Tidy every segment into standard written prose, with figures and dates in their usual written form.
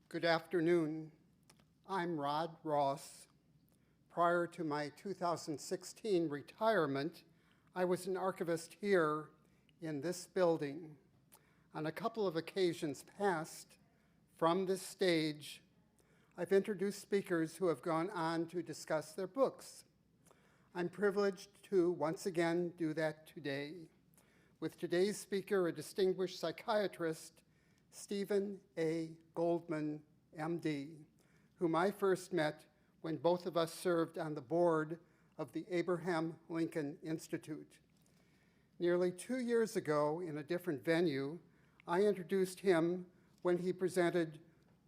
Good afternoon. I'm Rod Ross. Prior to my 2016 retirement, I was an archivist here in this building. On a couple of occasions past, from this stage, I've introduced speakers who have gone on to discuss their books. I'm privileged to once again do that today. With today's speaker, a distinguished psychiatrist, Stephen A. Goldman, MD, whom I first met when both of us served on the board of the Abraham Lincoln Institute. Nearly 2 years ago, in a different venue, I introduced him when he presented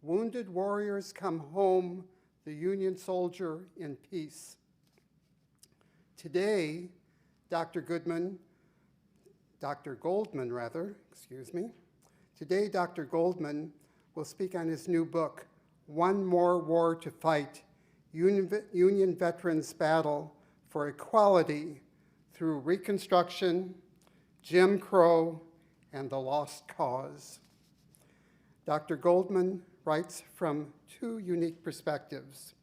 Wounded Warriors Come Home, the Union Soldier in Peace. Today, Dr. Goldman, Today, Dr. Goldman will speak on his new book, One More War to Fight, Union Veterans Battle for Equality Through Reconstruction, Jim Crow, and the Lost Cause. Dr. Goldman writes from two unique perspectives.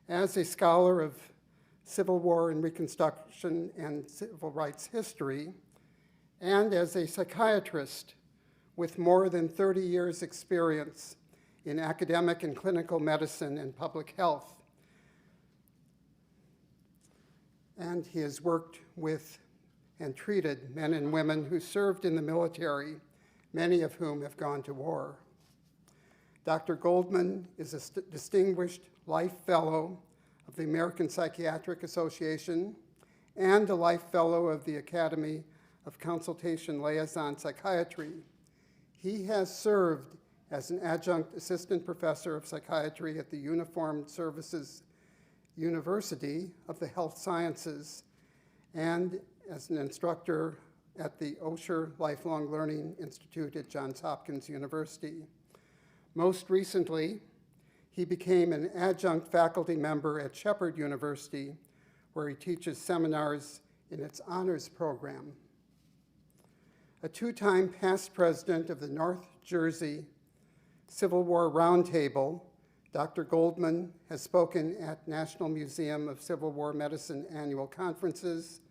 As a scholar of Civil War and Reconstruction and civil rights history, and as a psychiatrist with more than 30 years experience in academic and clinical medicine and public health. And he has worked with and treated men and women who served in the military, many of whom have gone to war. Dr. Goldman is a distinguished Life Fellow of the American Psychiatric Association and a Life Fellow of the Academy of Consultation Liaison Psychiatry. He has served as an adjunct assistant professor of psychiatry at the Uniformed Services University of the Health Sciences and as an instructor at the Osher Lifelong Learning Institute at Johns Hopkins University. Most recently, he became an adjunct faculty member at Shepherd University, where he teaches seminars in its honors program. A two-time past president of the North Jersey Civil War Roundtable, Dr. Goldman has spoken at National Museum of Civil War Medicine annual conferences,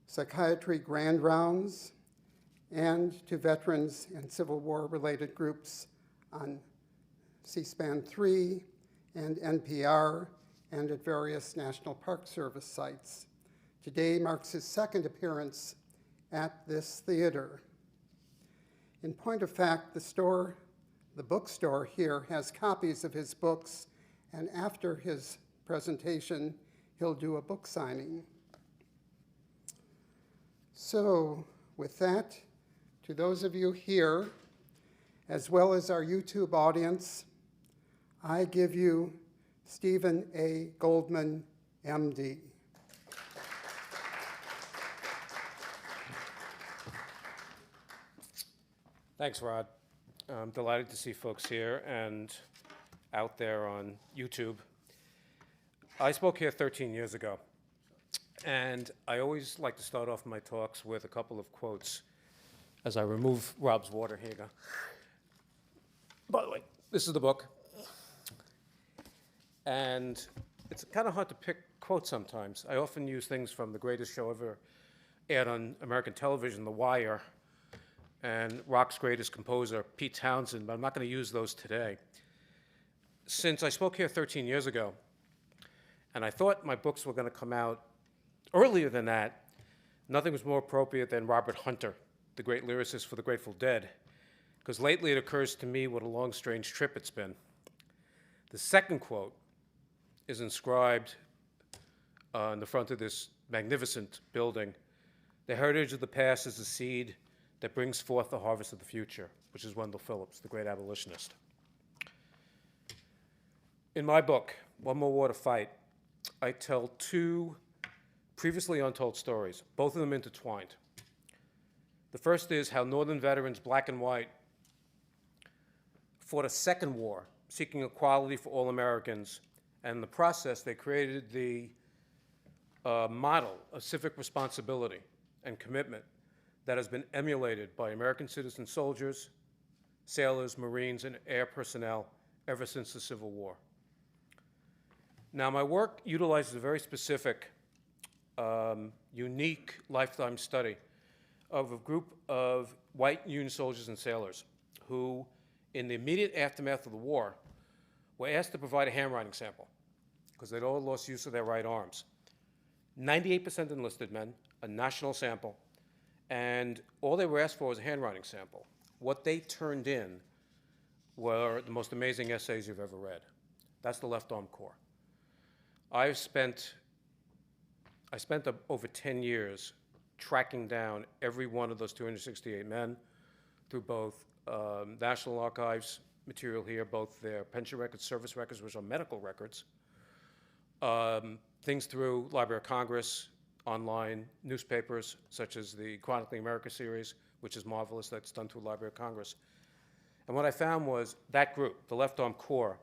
psychiatry grand rounds, and to veterans and Civil War-related groups on C-SPAN 3 and NPR and at various National Park Service sites. Today marks his second appearance at this theater. In point of fact, the bookstore here has copies of his books, and after his presentation, he'll do a book signing. So with that, to those of you here, as well as our YouTube audience, I give you Stephen A. Goldman, MD. Thanks, Rod. I'm delighted to see folks here and out there on YouTube. I spoke here 13 years ago, and I always like to start off my talks with a couple of quotes as I remove Rob's water. Here you go. By the way, this is the book. And it's kind of hard to pick quotes sometimes. I often use things from the greatest show ever aired on American television, The Wire, and rock's greatest composer, Pete Townsend, but I'm not going to use those today. Since I spoke here 13 years ago, and I thought my books were going to come out earlier than that, nothing was more appropriate than Robert Hunter, the great lyricist for the Grateful Dead, because lately it occurs to me what a long, strange trip it's been. The second quote is inscribed on the front of this magnificent building. The heritage of the past is the seed that brings forth the harvest of the future, which is Wendell Phillips, the great abolitionist. In my book, One More War to Fight, I tell two previously untold stories, both of them intertwined. The first is how Northern veterans, black and white, fought a second war, seeking equality for all Americans, and in the process, they created the model of civic responsibility and commitment that has been emulated by American citizen soldiers, sailors, Marines, and air personnel ever since the Civil War. Now, my work utilizes a very specific, unique lifetime study of a group of white Union soldiers and sailors who, in the immediate aftermath of the war, were asked to provide a handwriting sample because they'd all lost use of their right arms. 98% enlisted men, a national sample, and all they were asked for was a handwriting sample. What they turned in were the most amazing essays you've ever read. That's the Left Arm Corps. I spent over 10 years tracking down every one of those 268 men through both National Archives material here, both their pension records, service records, which are medical records, things through Library of Congress, online newspapers, such as the Chronicling America series, which is marvelous, that's done through Library of Congress. And what I found was that group, the Left Arm Corps,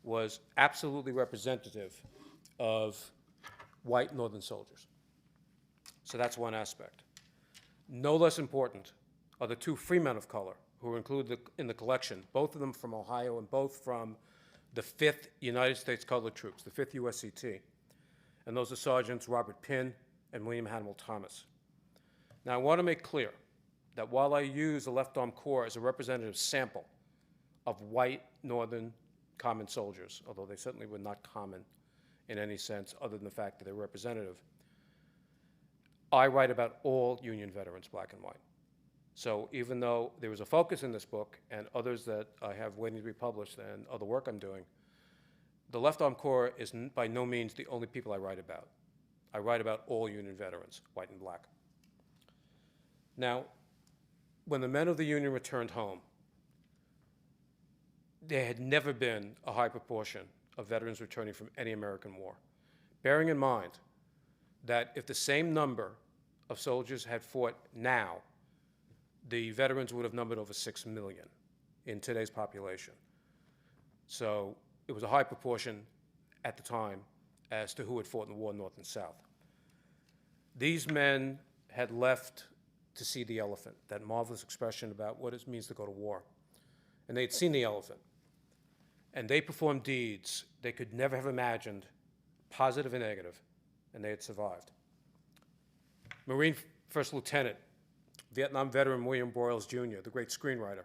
was absolutely representative of white Northern soldiers. So that's one aspect. No less important are the two free men of color who are included in the collection, both of them from Ohio and both from the 5th United States Colored Troops, the 5th USCT. And those are Sergeants Robert Pinn and William Hannibal Thomas. Now, I want to make clear that while I use the Left Arm Corps as a representative sample of white Northern common soldiers, although they certainly were not common in any sense other than the fact that they're representative, I write about all Union veterans, black and white. So even though there was a focus in this book and others that I have waiting to be published and other work I'm doing, the Left Arm Corps is by no means the only people I write about. I write about all Union veterans, white and black. Now, when the men of the Union returned home, there had never been a high proportion of veterans returning from any American war. Bearing in mind that if the same number of soldiers had fought now, the veterans would have numbered over 6 million in today's population. So it was a high proportion at the time as to who had fought in the war, North and South. These men had left to see the elephant, that marvelous expression about what it means to go to war. And they'd seen the elephant. And they performed deeds they could never have imagined, positive and negative, and they had survived. Marine First Lieutenant, Vietnam veteran William Broyles Jr., the great screenwriter.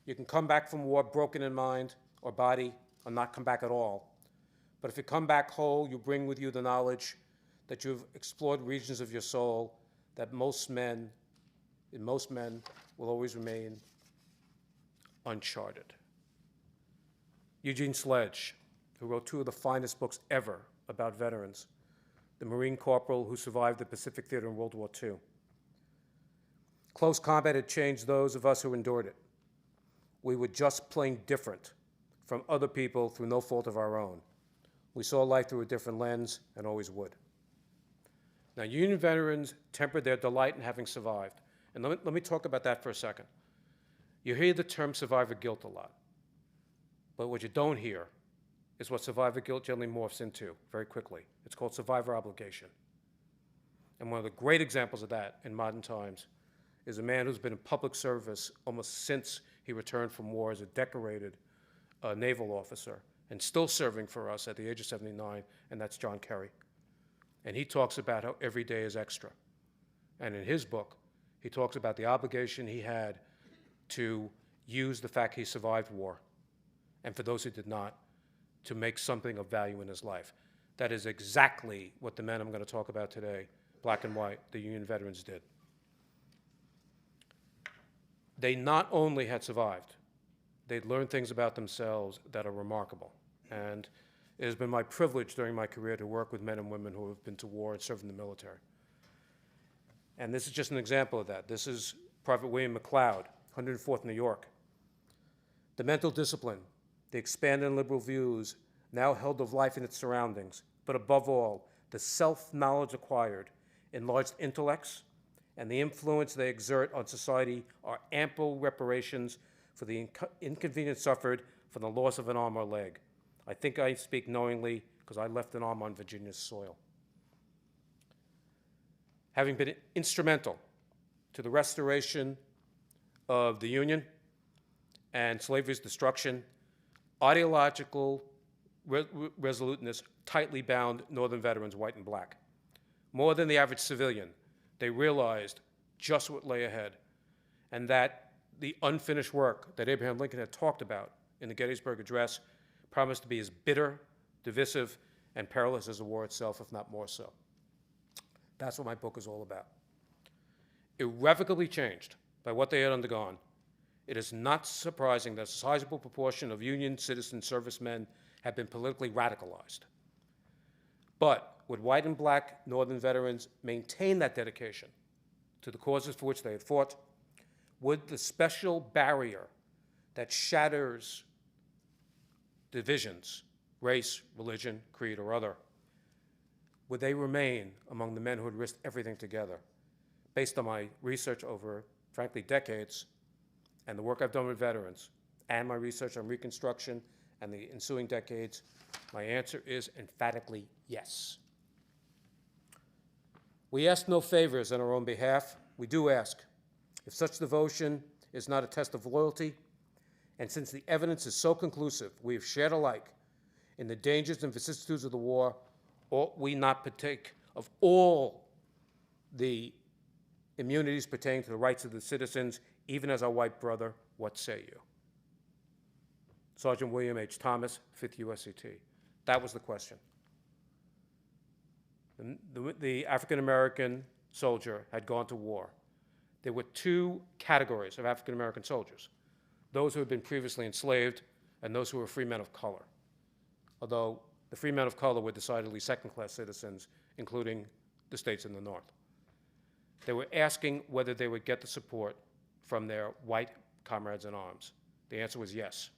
You can come back from war broken in mind or body or not come back at all. But if you come back whole, you bring with you the knowledge that you've explored regions of your soul that in most men will always remain uncharted. Eugene Sledge, who wrote two of the finest books ever about veterans, the Marine corporal who survived the Pacific Theater in World War II. Close combat had changed those of us who endured it. We were just plain different from other people through no fault of our own. We saw life through a different lens and always would. Now, Union veterans tempered their delight in having survived. And let me talk about that for a second. You hear the term survivor guilt a lot. But what you don't hear is what survivor guilt generally morphs into very quickly. It's called survivor obligation. And one of the great examples of that in modern times is a man who's been in public service almost since he returned from war as a decorated naval officer and still serving for us at the age of 79, and that's John Kerry. And he talks about how every day is extra. And in his book, he talks about the obligation he had to use the fact he survived war, and for those who did not, to make something of value in his life. That is exactly what the men I'm going to talk about today, black and white, the Union veterans did. They not only had survived, they'd learned things about themselves that are remarkable. And it has been my privilege during my career to work with men and women who have been to war and served in the military. And this is just an example of that. This is Private William McLeod, 104th New York. The mental discipline, the expanded and liberal views now held of life and its surroundings, but above all, the self-knowledge acquired, enlarged intellects, and the influence they exert on society are ample reparations for the inconvenience suffered from the loss of an arm or leg. I think I speak knowingly because I left an arm on Virginia's soil. Having been instrumental to the restoration of the Union and slavery's destruction, ideological resoluteness tightly bound Northern veterans, white and black. More than the average civilian, they realized just what lay ahead, and that the unfinished work that Abraham Lincoln had talked about in the Gettysburg Address promised to be as bitter, divisive, and perilous as the war itself, if not more so. That's what my book is all about. Irrevocably changed by what they had undergone, it is not surprising that a sizable proportion of Union citizen servicemen have been politically radicalized. But would white and black Northern veterans maintain that dedication to the causes for which they had fought? Would the special barrier that shatters divisions, race, religion, creed, or other, would they remain among the men who had risked everything together? Based on my research over, frankly, decades, and the work I've done with veterans, and my research on Reconstruction and the ensuing decades, my answer is emphatically yes. We ask no favors on our own behalf. We do ask. If such devotion is not a test of loyalty, and since the evidence is so conclusive, we have shared alike in the dangers and vicissitudes of the war, ought we not partake of all the immunities pertaining to the rights of the citizens, even as our white brother? What say you? Sergeant William H. Thomas, 5th USCT. That was the question. The African-American soldier had gone to war. There were two categories of African-American soldiers: those who had been previously enslaved and those who were free men of color, although the free men of color were decidedly second-class citizens, including the states in the North. They were asking whether they would get the support from their white comrades in arms. The answer was yes.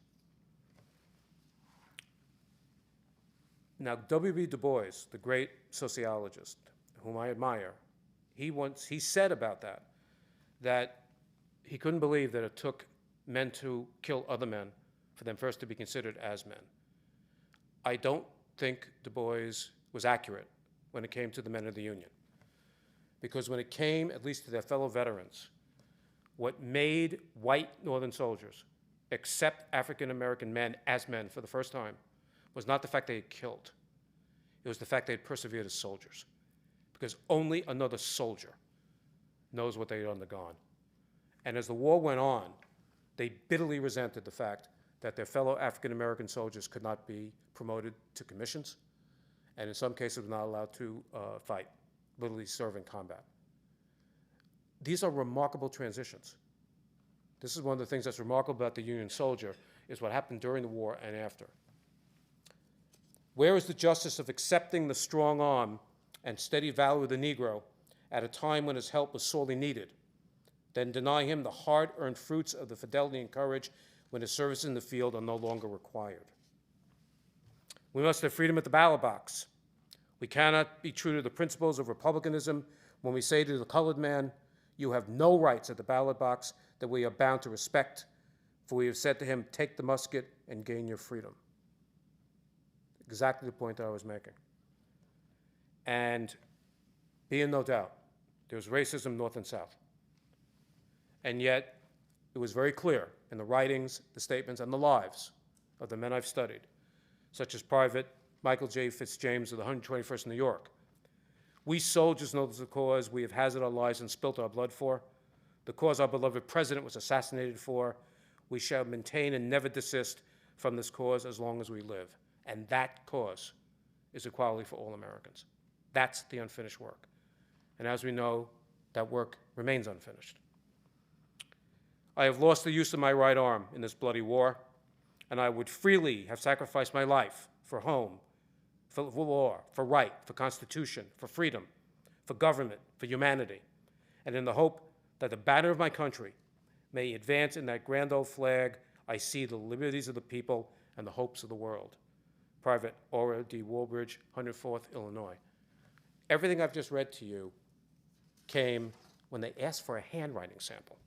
Now, W.B. Du Bois, the great sociologist, whom I admire, he said about that he couldn't believe that it took men to kill other men for them first to be considered as men. I don't think Du Bois was accurate when it came to the men of the Union, because when it came, at least to their fellow veterans, what made white Northern soldiers accept African-American men as men for the first time was not the fact they had killed. It was the fact they had persevered as soldiers, because only another soldier knows what they had undergone. And as the war went on, they bitterly resented the fact that their fellow African-American soldiers could not be promoted to commissions, and in some cases were not allowed to fight, literally serve in combat. These are remarkable transitions. This is one of the things that's remarkable about the Union soldier, is what happened during the war and after. Where is the justice of accepting the strong arm and steady valor of the Negro at a time when his help was sorely needed, then deny him the hard-earned fruits of the fidelity and courage when his services in the field are no longer required? We must have freedom at the ballot box. We cannot be true to the principles of republicanism when we say to the colored man, "You have no rights at the ballot box that we are bound to respect," for we have said to him, "Take the musket and gain your freedom." Exactly the point that I was making. And be in no doubt, there was racism north and south. And yet, it was very clear in the writings, the statements, and the lives of the men I've studied, such as Private Michael J. Fitzjames of the 121st New York. We soldiers know the cause we have hazarded our lives and spilt our blood for, the cause our beloved president was assassinated for. We shall maintain and never desist from this cause as long as we live. And that cause is equality for all Americans. That's the unfinished work. And as we know, that work remains unfinished. I have lost the use of my right arm in this bloody war, and I would freely have sacrificed my life for home, for law, for right, for constitution, for freedom, for government, for humanity, and in the hope that the banner of my country may advance in that grand old flag, I see the liberties of the people and the hopes of the world. Private Ora D. Woolbridge, 104th, Illinois. Everything I've just read to you came when they asked for a handwriting sample.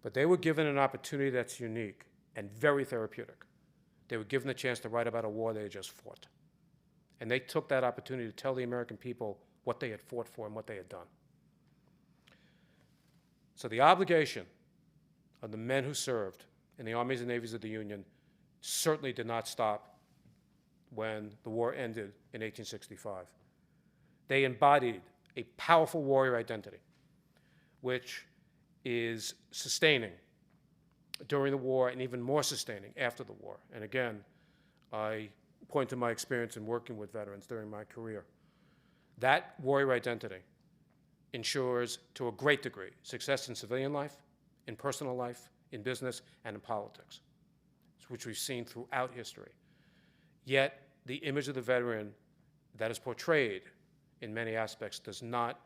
But they were given an opportunity that's unique and very therapeutic. They were given the chance to write about a war they had just fought. And they took that opportunity to tell the American people what they had fought for and what they had done. So the obligation of the men who served in the armies and navies of the Union certainly did not stop when the war ended in 1865. They embodied a powerful warrior identity, which is sustaining during the war and even more sustaining after the war. And again, I point to my experience in working with veterans during my career. That warrior identity ensures, to a great degree, success in civilian life, in personal life, in business, and in politics, which we've seen throughout history. Yet, the image of the veteran that is portrayed in many aspects does not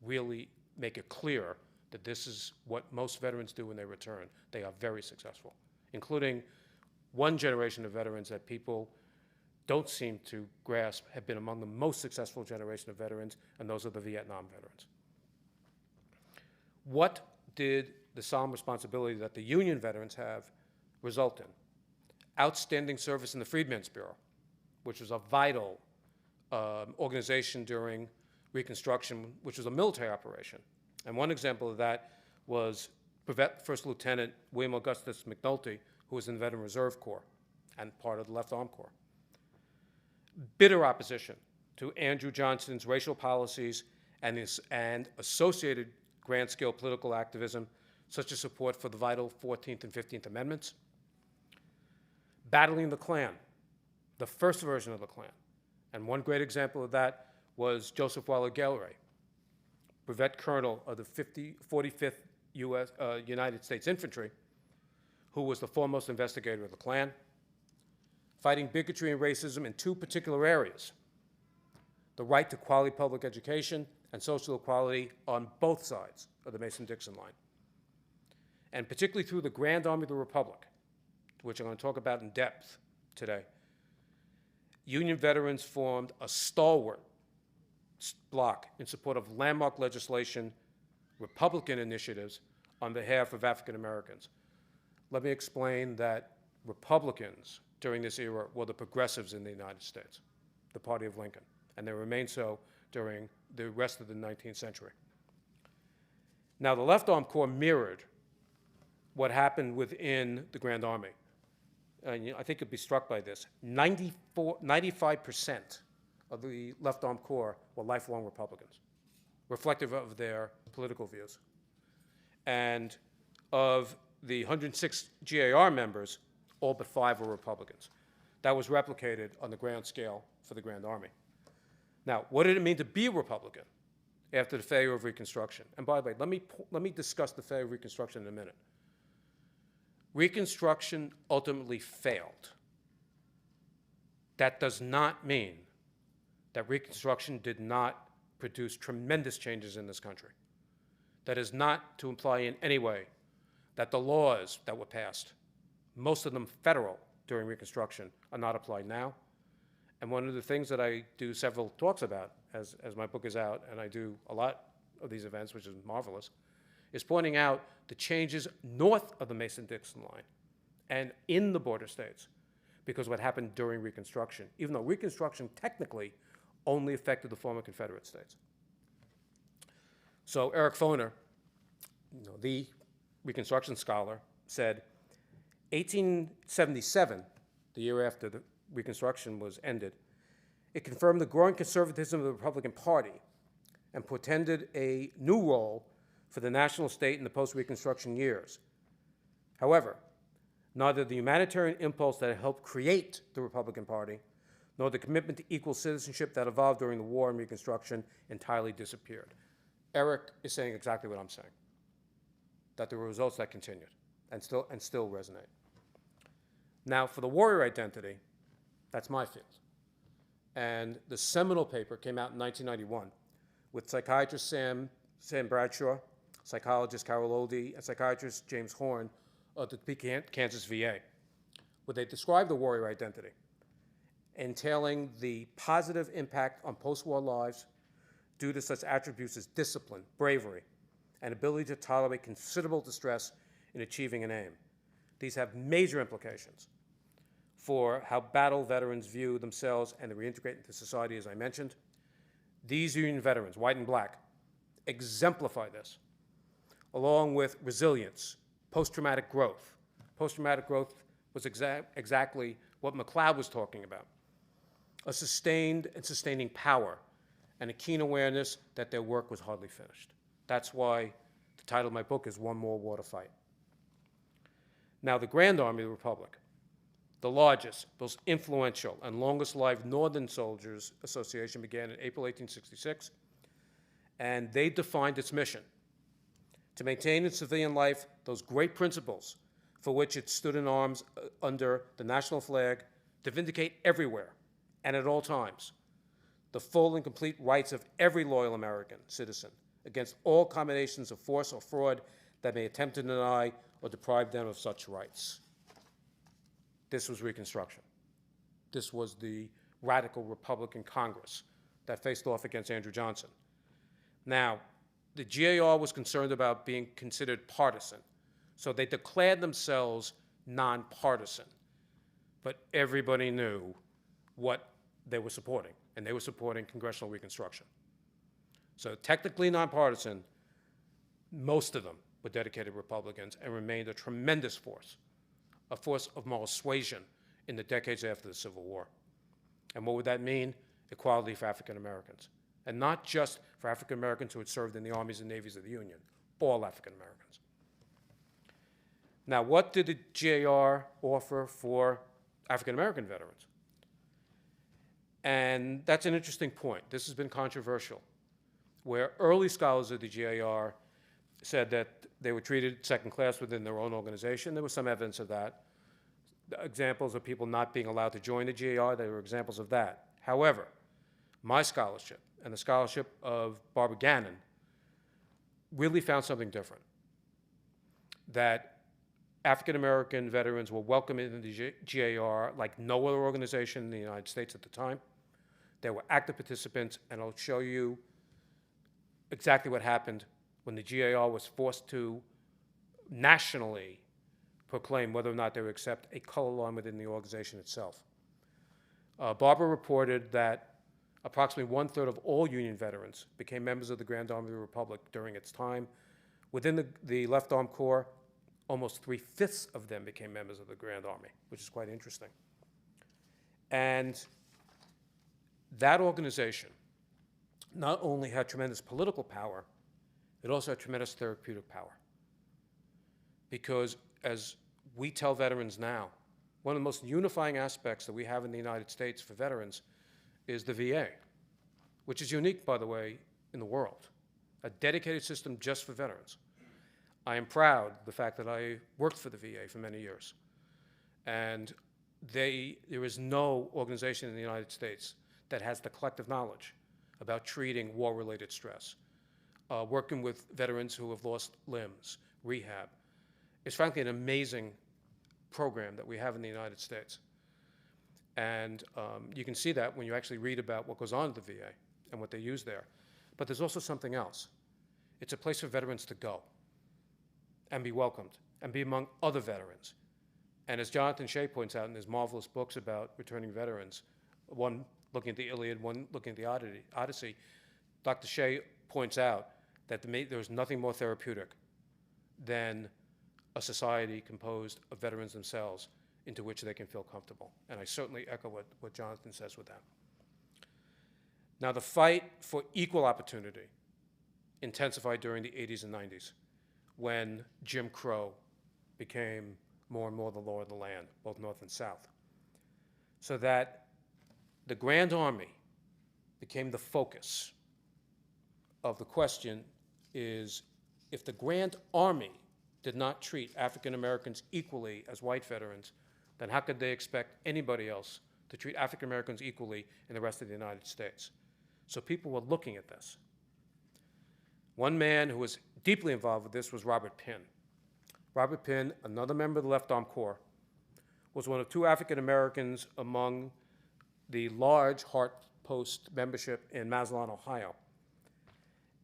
really make it clear that this is what most veterans do when they return. They are very successful, including one generation of veterans that people don't seem to grasp have been among the most successful generation of veterans, and those are the Vietnam veterans. What did the solemn responsibility that the Union veterans have result in? Outstanding service in the Freedmen's Bureau, which was a vital organization during Reconstruction, which was a military operation. And one example of that was Brevet First Lieutenant William Augustus McNulty, who was in the Veteran Reserve Corps and part of the Left Arm Corps. Bitter opposition to Andrew Johnston's racial policies and associated grand-scale political activism, such as support for the vital 14th and 15th Amendments. Battling the Klan, the first version of the Klan. And one great example of that was Joseph Waller-Gallery, brevet colonel of the 45th United States Infantry, who was the foremost investigator of the Klan, fighting bigotry and racism in two particular areas: the right to quality public education and social equality on both sides of the Mason-Dixon line. And particularly through the Grand Army of the Republic, which I'm going to talk about in depth today, Union veterans formed a stalwart bloc in support of landmark legislation, Republican initiatives on behalf of African Americans. Let me explain that Republicans during this era were the progressives in the United States, the party of Lincoln, and they remained so during the rest of the 19th century. Now, the Left Arm Corps mirrored what happened within the Grand Army. And I think you'll be struck by this. 95% of the Left Arm Corps were lifelong Republicans, reflective of their political views. And of the 106 GAR members, all but 5 were Republicans. That was replicated on the grand scale for the Grand Army. Now, what did it mean to be a Republican after the failure of Reconstruction? And by the way, let me discuss the failure of Reconstruction in a minute. Reconstruction ultimately failed. That does not mean that Reconstruction did not produce tremendous changes in this country. That is not to imply in any way that the laws that were passed, most of them federal during Reconstruction, are not applied now. And one of the things that I do several talks about, as my book is out, and I do a lot of these events, which is marvelous, is pointing out the changes north of the Mason-Dixon line and in the border states, because what happened during Reconstruction, even though Reconstruction technically only affected the former Confederate states. So Eric Foner, the Reconstruction scholar, said 1877, the year after the Reconstruction was ended, it confirmed the growing conservatism of the Republican Party and portended a new role for the national state in the post-Reconstruction years. However, neither the humanitarian impulse that helped create the Republican Party nor the commitment to equal citizenship that evolved during the war and Reconstruction entirely disappeared. Eric is saying exactly what I'm saying, that there were results that continued and still resonate. Now, for the warrior identity, that's my field. And the seminal paper came out in 1991 with psychiatrist Sam Bradshaw, psychologist Carol Oldie, and psychiatrist James Horn of the Topeka, Kansas VA, where they described the warrior identity, entailing the positive impact on post-war lives due to such attributes as discipline, bravery, and ability to tolerate considerable distress in achieving an aim. These have major implications for how battle veterans view themselves and to reintegrate into society, as I mentioned. These Union veterans, white and black, exemplify this, along with resilience, post-traumatic growth, post-traumatic growth was exactly what McLeod was talking about. A sustained and sustaining power and a keen awareness that their work was hardly finished. That's why the title of my book is One More War to Fight. Now, the Grand Army of the Republic, the largest, most influential, and longest-lived Northern Soldiers Association, began in April 1866, and they defined its mission: to maintain in civilian life those great principles for which it stood in arms under the national flag, to vindicate everywhere and at all times the full and complete rights of every loyal American citizen against all combinations of force or fraud that may attempt to deny or deprive them of such rights. This was Reconstruction. This was the radical Republican Congress that faced off against Andrew Johnson. Now, the GAR was concerned about being considered partisan, so they declared themselves nonpartisan. But everybody knew what they were supporting, and they were supporting congressional Reconstruction. So technically nonpartisan, most of them were dedicated Republicans and remained a tremendous force, a force of moral suasion in the decades after the Civil War. And what would that mean? Equality for African Americans. And not just for African Americans who had served in the armies and navies of the Union, all African Americans. Now, what did the GAR offer for African American veterans? And that's an interesting point. This has been controversial, where early scholars of the GAR said that they were treated second class within their own organization. There was some evidence of that. Examples of people not being allowed to join the GAR, there were examples of that. However, my scholarship and the scholarship of Barbara Gannon really found something different, that African American veterans were welcome into the GAR like no other organization in the United States at the time. They were active participants, and I'll show you exactly what happened when the GAR was forced to nationally proclaim whether or not they would accept a color line within the organization itself. Barbara reported that approximately 1/3 of all Union veterans became members of the Grand Army of the Republic during its time. Within the Left Arm Corps, almost 3/5 of them became members of the Grand Army, which is quite interesting. And that organization not only had tremendous political power, it also had tremendous therapeutic power. Because as we tell veterans now, one of the most unifying aspects that we have in the United States for veterans is the VA, which is unique, by the way, in the world, a dedicated system just for veterans. I am proud of the fact that I worked for the VA for many years. And there is no organization in the United States that has the collective knowledge about treating war-related stress, working with veterans who have lost limbs, rehab. It's frankly an amazing program that we have in the United States. And you can see that when you actually read about what goes on at the VA and what they use there. But there's also something else. It's a place for veterans to go and be welcomed and be among other veterans. And as Jonathan Shea points out in his marvelous books about returning veterans, one looking at the Iliad, one looking at the Odyssey, Dr. Shea points out that there is nothing more therapeutic than a society composed of veterans themselves into which they can feel comfortable. And I certainly echo what Jonathan says with that. Now, the fight for equal opportunity intensified during the 80s and 90s when Jim Crow became more and more the law of the land, both North and South. So that the Grand Army became the focus of the question is, if the Grand Army did not treat African Americans equally as white veterans, then how could they expect anybody else to treat African Americans equally in the rest of the United States? So people were looking at this. One man who was deeply involved with this was Robert Pinn. Robert Pinn, another member of the Left Arm Corps, was one of 2 African Americans among the large Hart Post membership in Mazatlan, Ohio.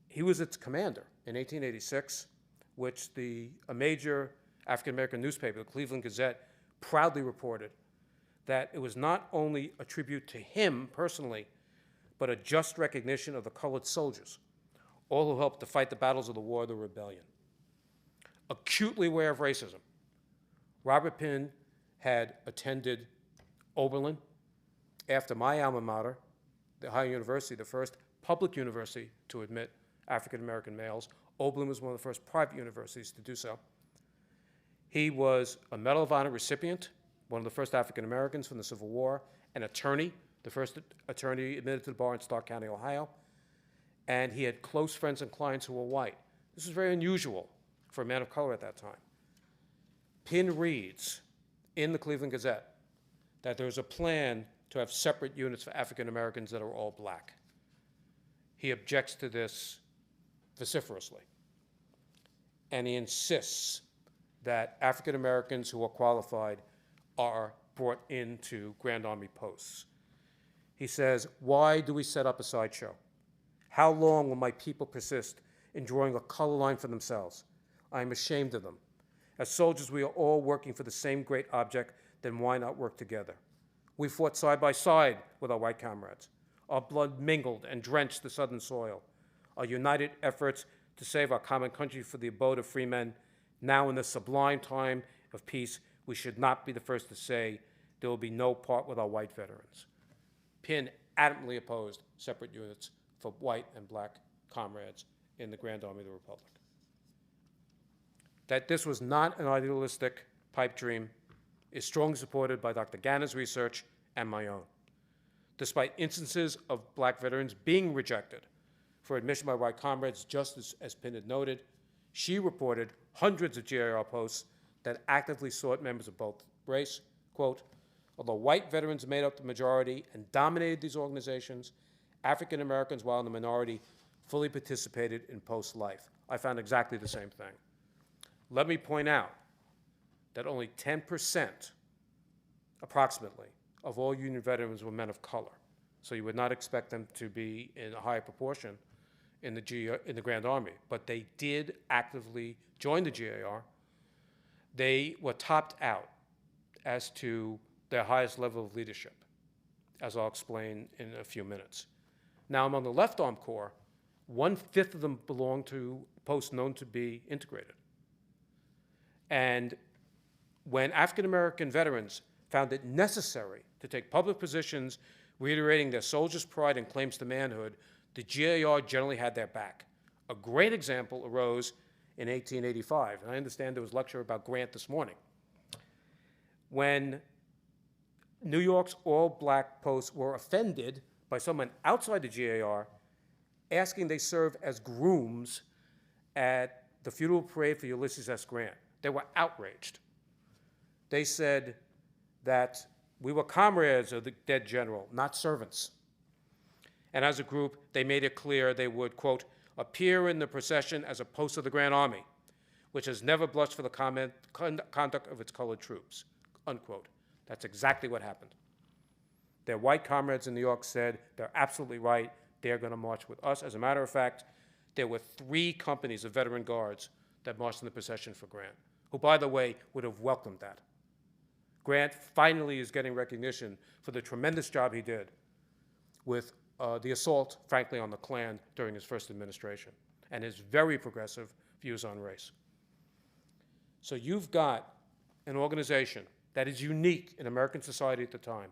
He was its commander in 1886, which a major African American newspaper, the Cleveland Gazette, proudly reported that it was not only a tribute to him personally, but a just recognition of the colored soldiers, all who helped to fight the battles of the War of the Rebellion. Acutely aware of racism, Robert Pinn had attended Oberlin after my alma mater, the Ohio University, the first public university to admit African-American males. Oberlin was one of the first private universities to do so. He was a Medal of Honor recipient, one of the first African-Americans from the Civil War, an attorney, the first attorney admitted to the bar in Stark County, Ohio, and he had close friends and clients who were white. This was very unusual for a man of color at that time. Pinn reads in the Cleveland Gazette that there was a plan to have separate units for African Americans that are all black. He objects to this vociferously, and he insists that African Americans who are qualified are brought into Grand Army posts. He says, "Why do we set up a sideshow? How long will my people persist in drawing a color line for themselves? I am ashamed of them. As soldiers, we are all working for the same great object, then why not work together? We fought side by side with our white comrades. Our blood mingled and drenched the southern soil. Our united efforts to save our common country for the abode of free men. Now in the sublime time of peace, we should not be the first to say there will be no part with our white veterans." Pinn adamantly opposed separate units for white and black comrades in the Grand Army of the Republic. That this was not an idealistic pipe dream is strongly supported by Dr. Ganna's research and my own. Despite instances of black veterans being rejected for admission by white comrades, just as Pinn had noted, she reported hundreds of GIR posts that actively sought members of both race. Quote, "Although white veterans made up the majority and dominated these organizations, African Americans, while in the minority, fully participated in post life." I found exactly the same thing. Let me point out that only 10%, approximately, of all Union veterans were men of color. So you would not expect them to be in a higher proportion in the Grand Army. But they did actively join the GAR. They were topped out as to their highest level of leadership, as I'll explain in a few minutes. Now, among the Left Arm Corps, 1/5 of them belonged to posts known to be integrated. And when African American veterans found it necessary to take public positions reiterating their soldiers' pride and claims to manhood, the GAR generally had their back. A great example arose in 1885, and I understand there was a lecture about Grant this morning. When New York's all-black posts were offended by someone outside the GAR asking they serve as grooms at the funeral parade for Ulysses S. Grant. They were outraged. They said that we were comrades of the dead general, not servants. And as a group, they made it clear they would, quote, "appear in the procession as a post of the Grand Army, which has never blushed for the conduct of its colored troops," unquote. That's exactly what happened. Their white comrades in New York said, "They're absolutely right. They're going to march with us." As a matter of fact, there were 3 companies of veteran guards that marched in the procession for Grant, who, by the way, would have welcomed that. Grant finally is getting recognition for the tremendous job he did with the assault, frankly, on the Klan during his first administration, and his very progressive views on race. So you've got an organization that is unique in American society at the time,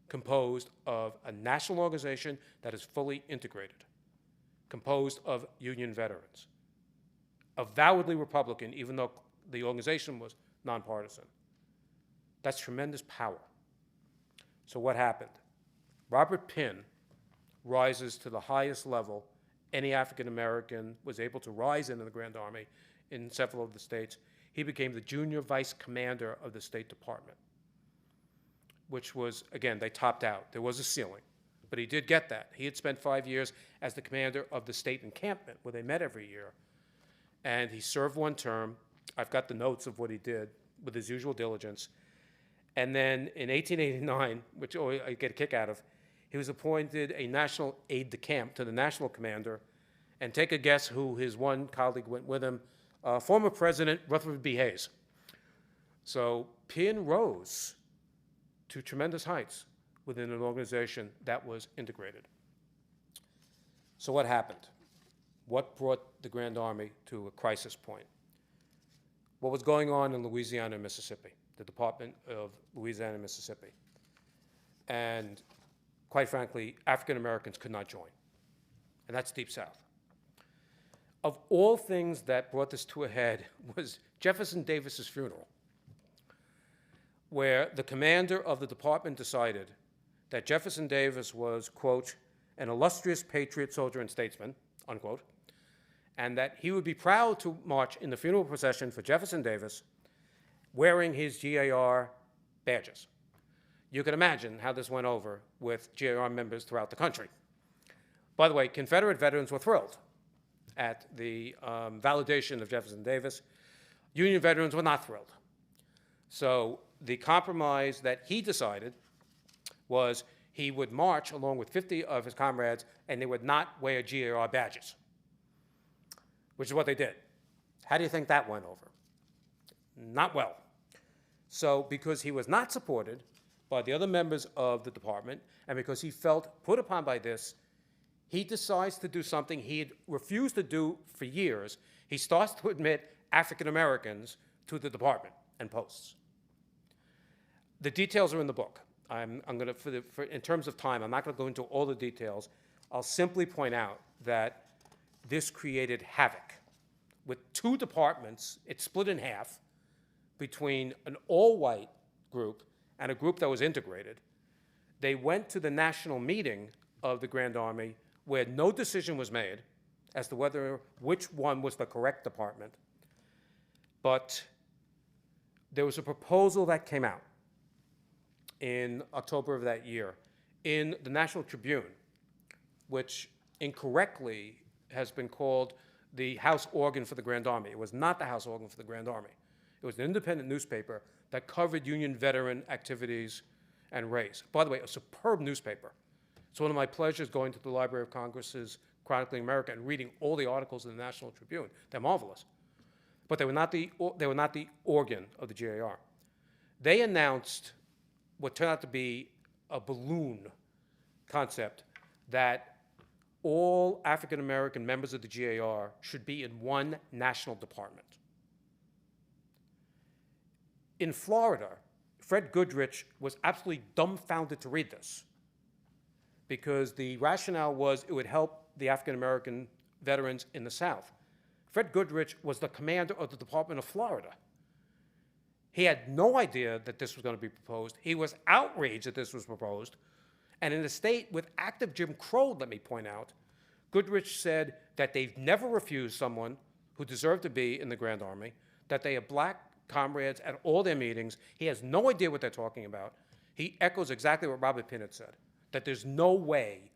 composed of a national organization that is fully integrated, composed of Union veterans, avowedly Republican, even though the organization was nonpartisan. That's tremendous power. So what happened? Robert Pinn rises to the highest level any African American was able to rise in the Grand Army in several of the states. He became the junior vice commander of the State Department, which was, again, they topped out. There was a ceiling, but he did get that. He had spent 5 years as the commander of the state encampment, where they met every year, and he served 1 term. I've got the notes of what he did with his usual diligence. And then in 1889, which I get a kick out of, he was appointed a national aide-de-camp to the national commander. And take a guess who his one colleague went with him, former President Rutherford B. Hayes. So Pinn rose to tremendous heights within an organization that was integrated. So what happened? What brought the Grand Army to a crisis point? what was going on in Louisiana and Mississippi, the Department of Louisiana and Mississippi. And quite frankly, African Americans could not join. And that's Deep South. Of all things that brought this to a head was Jefferson Davis's funeral, where the commander of the department decided that Jefferson Davis was, quote, an illustrious patriot, soldier, and statesman, unquote, and that he would be proud to march in the funeral procession for Jefferson Davis wearing his GAR badges. You can imagine how this went over with GAR members throughout the country. By the way, Confederate veterans were thrilled at the validation of Jefferson Davis. Union veterans were not thrilled. So the compromise that he decided was he would march along with 50 of his comrades, and they would not wear GAR badges, which is what they did. How do you think that went over? Not well. So because he was not supported by the other members of the department, and because he felt put upon by this, he decides to do something he had refused to do for years. He starts to admit African Americans to the department and posts. The details are in the book. I'm going to, in terms of time, I'm not going to go into all the details. I'll simply point out that this created havoc. With two departments, it split in half between an all-white group and a group that was integrated. They went to the national meeting of the Grand Army where no decision was made as to which one was the correct department. But there was a proposal that came out in October of that year in the National Tribune, which incorrectly has been called the House organ for the Grand Army. It was not the House organ for the Grand Army. It was an independent newspaper that covered Union veteran activities and race. By the way, a superb newspaper. It's one of my pleasures going to the Library of Congress's Chronicling America and reading all the articles in the National Tribune. They're marvelous. But they were not the organ of the GAR. They announced what turned out to be a balloon concept that all African American members of the GAR should be in one national department. In Florida, Fred Goodrich was absolutely dumbfounded to read this because the rationale was it would help the African American veterans in the South. Fred Goodrich was the commander of the Department of Florida. He had no idea that this was going to be proposed. He was outraged that this was proposed. And in a state with active Jim Crow, let me point out, Goodrich said that they've never refused someone who deserved to be in the Grand Army, that they have black comrades at all their meetings. He has no idea what they're talking about. He echoes exactly what Robert Pinnett said, that there's no way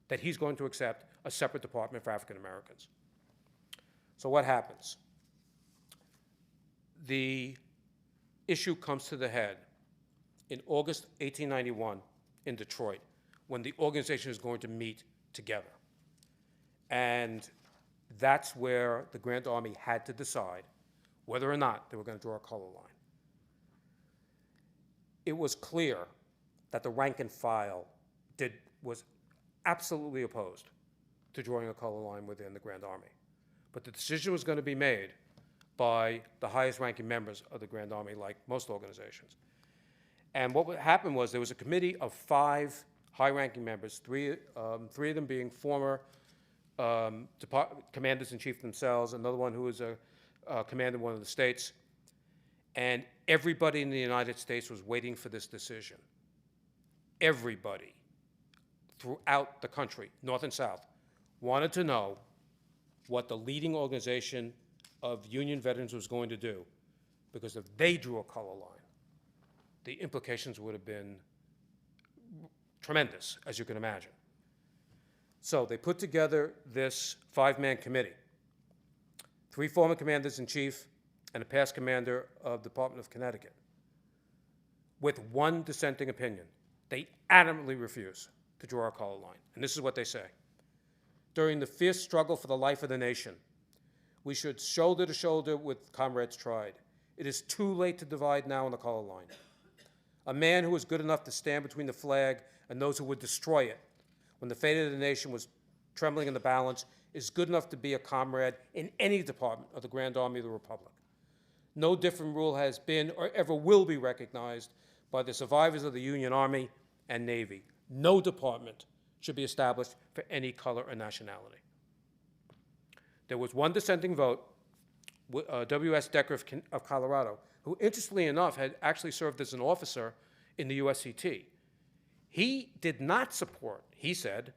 that he's going to accept a separate department for African Americans. So what happens? The issue comes to the head in August 1891 in Detroit, when the organization is going to meet together. And that's where the Grand Army had to decide whether or not they were going to draw a color line. It was clear that the rank and file was absolutely opposed to drawing a color line within the Grand Army. But the decision was going to be made by the highest ranking members of the Grand Army, like most organizations. And what happened was there was a committee of 5 high-ranking members, three of them being former commanders-in-chief themselves, another one who was a commander in one of the states, and everybody in the United States was waiting for this decision. Everybody throughout the country, North and South, wanted to know what the leading organization of Union veterans was going to do, because if they drew a color line, the implications would have been tremendous, as you can imagine. So they put together this 5-man committee, 3 former commanders-in-chief and a past commander of the Department of Connecticut, with one dissenting opinion. They adamantly refuse to draw a color line. And this is what they say. During the fierce struggle for the life of the nation, we should shoulder to shoulder with comrades tried. It is too late to divide now on the color line. A man who was good enough to stand between the flag and those who would destroy it when the fate of the nation was trembling in the balance is good enough to be a comrade in any department of the Grand Army of the Republic. No different rule has been or ever will be recognized by the survivors of the Union Army and Navy. No department should be established for any color or nationality. There was one dissenting vote, W.S. Decker of Colorado, who interestingly enough had actually served as an officer in the USCT. He did not support, he said,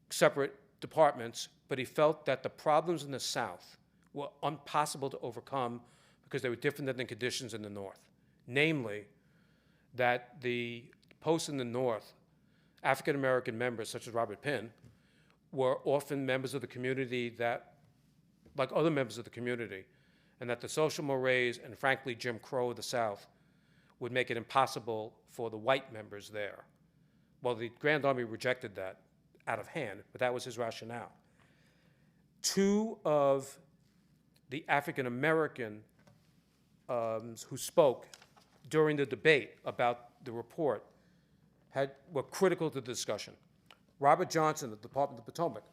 separate departments, but he felt that the problems in the South were impossible to overcome because they were different than the conditions in the North. Namely, that the posts in the North, African-American members, such as Robert Pinn, were often members of the community that, like other members of the community, and that the social mores and, frankly, Jim Crow of the South would make it impossible for the white members there. Well, the Grand Army rejected that out of hand, but that was his rationale. Two of the African-American who spoke during the debate about the report were critical to the discussion. Robert Johnson of the Department of the Potomac,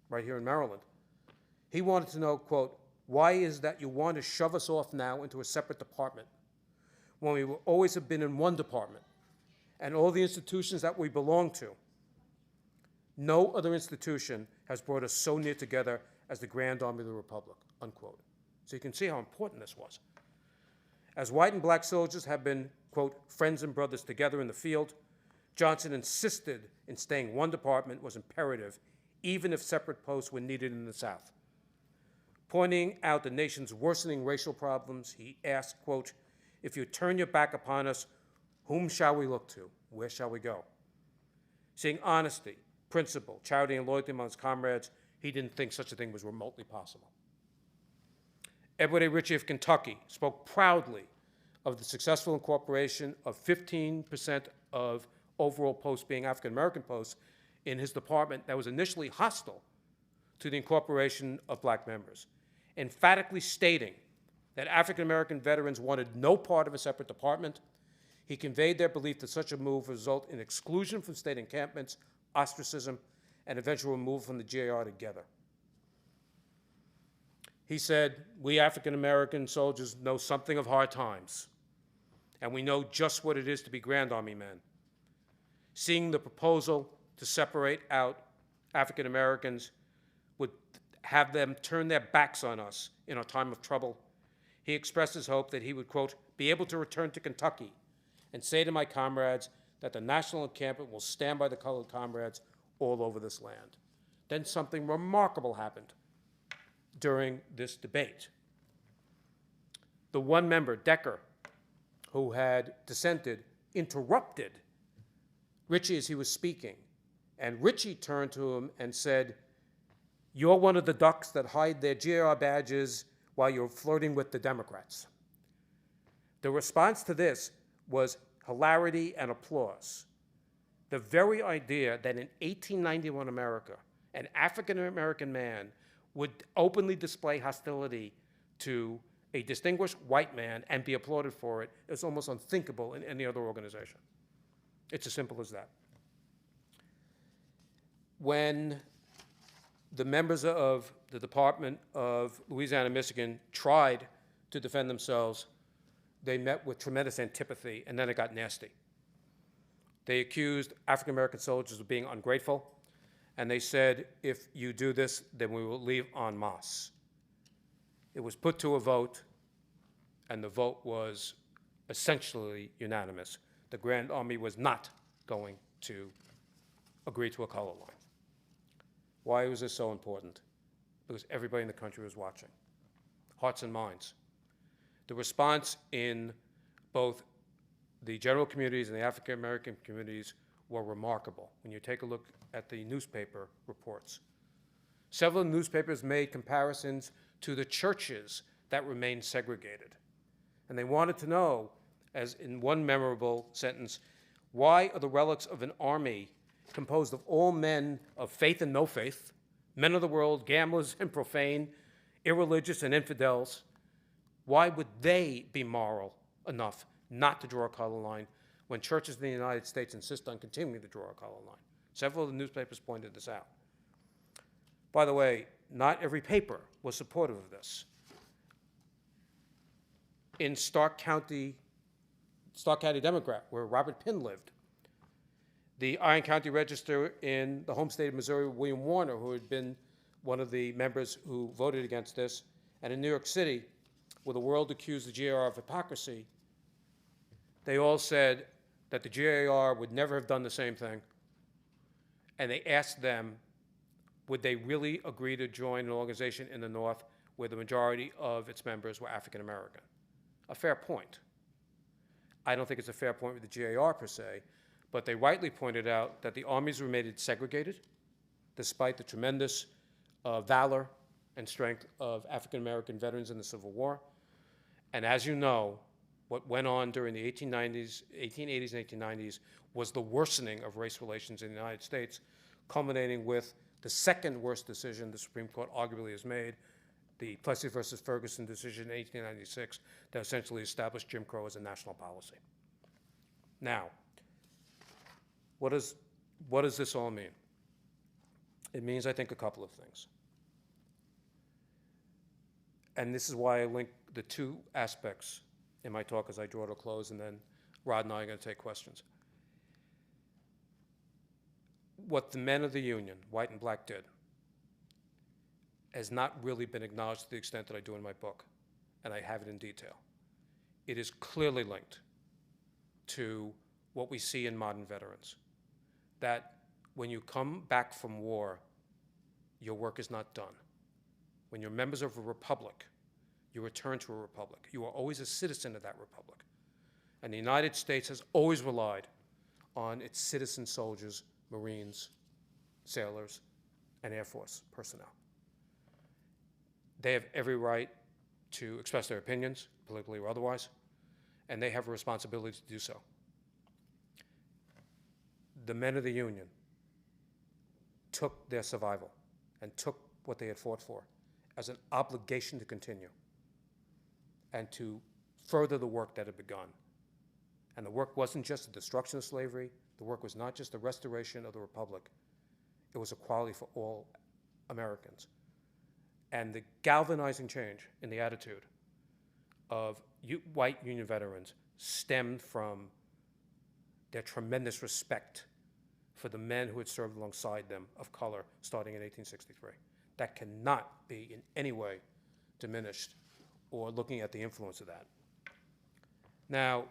right here in Maryland, he wanted to know, quote, why is that you want to shove us off now into a separate department when we will always have been in one department and all the institutions that we belong to? No other institution has brought us so near together as the Grand Army of the Republic, unquote. So you can see how important this was. As white and black soldiers have been, quote, friends and brothers together in the field, Johnson insisted in staying one department was imperative, even if separate posts were needed in the South. Pointing out the nation's worsening racial problems, he asked, quote, if you turn your back upon us, whom shall we look to? Where shall we go? Seeing honesty, principle, charity, and loyalty among his comrades, he didn't think such a thing was remotely possible. Edward A. Ritchie of Kentucky spoke proudly of the successful incorporation of 15% of overall posts being African-American posts in his department that was initially hostile to the incorporation of black members, emphatically stating that African-American veterans wanted no part of a separate department. He conveyed their belief that such a move would result in exclusion from state encampments, ostracism, and eventual removal from the GAR altogether. He said, we African-American soldiers know something of hard times, and we know just what it is to be Grand Army men. Seeing the proposal to separate out African-Americans would have them turn their backs on us in our time of trouble, he expressed his hope that he would, quote, be able to return to Kentucky and say to my comrades that the national encampment will stand by the colored comrades all over this land. Then something remarkable happened during this debate. The one member, Decker, who had dissented, interrupted Ritchie as he was speaking, and Ritchie turned to him and said, you're one of the ducks that hide their GR badges while you're flirting with the Democrats. The response to this was hilarity and applause. The very idea that in 1891 America, an African-American man would openly display hostility to a distinguished white man and be applauded for it is almost unthinkable in any other organization. It's as simple as that. When the members of the Department of Louisiana and Michigan tried to defend themselves, they met with tremendous antipathy, and then it got nasty. They accused African-American soldiers of being ungrateful, and they said, if you do this, then we will leave en masse. It was put to a vote, and the vote was essentially unanimous. The Grand Army was not going to agree to a color line. Why was this so important? Because everybody in the country was watching. Hearts and minds. The response in both the general communities and the African-American communities were remarkable when you take a look at the newspaper reports. Several newspapers made comparisons to the churches that remained segregated. And they wanted to know, as in one memorable sentence, why are the relics of an army composed of all men of faith and no faith, men of the world, gamblers and profane, irreligious and infidels, why would they be moral enough not to draw a color line when churches in the United States insist on continuing to draw a color line? Several of the newspapers pointed this out. By the way, not every paper was supportive of this. in Stark County Democrat, where Robert Penn lived. The Iron County Register in the home state of Missouri, William Warner, who had been one of the members who voted against this, and in New York City, where the world accused the GAR of hypocrisy, they all said that the GAR would never have done the same thing, and they asked them, would they really agree to join an organization in the North where the majority of its members were African American? A fair point. I don't think it's a fair point with the GAR per se, but they rightly pointed out that the armies remained segregated despite the tremendous valor and strength of African American veterans in the Civil War. And as you know, what went on during the 1880s and 1890s was the worsening of race relations in the United States, culminating with the second worst decision the Supreme Court arguably has made, the Plessy versus Ferguson decision in 1896 that essentially established Jim Crow as a national policy. Now, what does this all mean? It means, I think, a couple of things. And this is why I link the two aspects in my talk as I draw to a close, and then Rod and I are going to take questions. What the men of the Union, white and black, did has not really been acknowledged to the extent that I do in my book, and I have it in detail. It is clearly linked to what we see in modern veterans, that when you come back from war, your work is not done. When you're members of a republic, you return to a republic. You are always a citizen of that republic. And the United States has always relied on its citizen soldiers, Marines, sailors, and Air Force personnel. They have every right to express their opinions, politically or otherwise, and they have a responsibility to do so. The men of the Union took their survival and took what they had fought for as an obligation to continue and to further the work that had begun. And the work wasn't just the destruction of slavery. The work was not just the restoration of the republic. It was equality for all Americans. And the galvanizing change in the attitude of white Union veterans stemmed from their tremendous respect for the men who had served alongside them of color starting in 1863. That cannot be in any way diminished or looking at the influence of that. Now,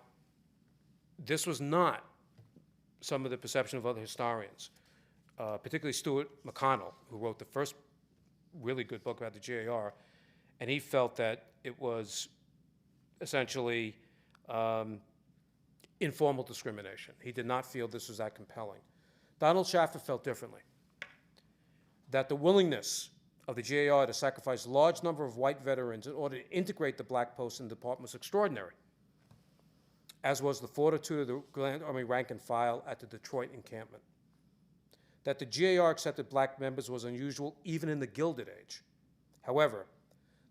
this was not some of the perception of other historians, particularly Stuart McConnell, who wrote the first really good book about the GAR, and he felt that it was essentially informal discrimination. He did not feel this was that compelling. Donald Schaffer felt differently, that the willingness of the GAR to sacrifice a large number of white veterans in order to integrate the black posts in the department was extraordinary, as was the fortitude of the Grand Army rank and file at the Detroit encampment. That the GAR accepted black members was unusual even in the Gilded Age. However,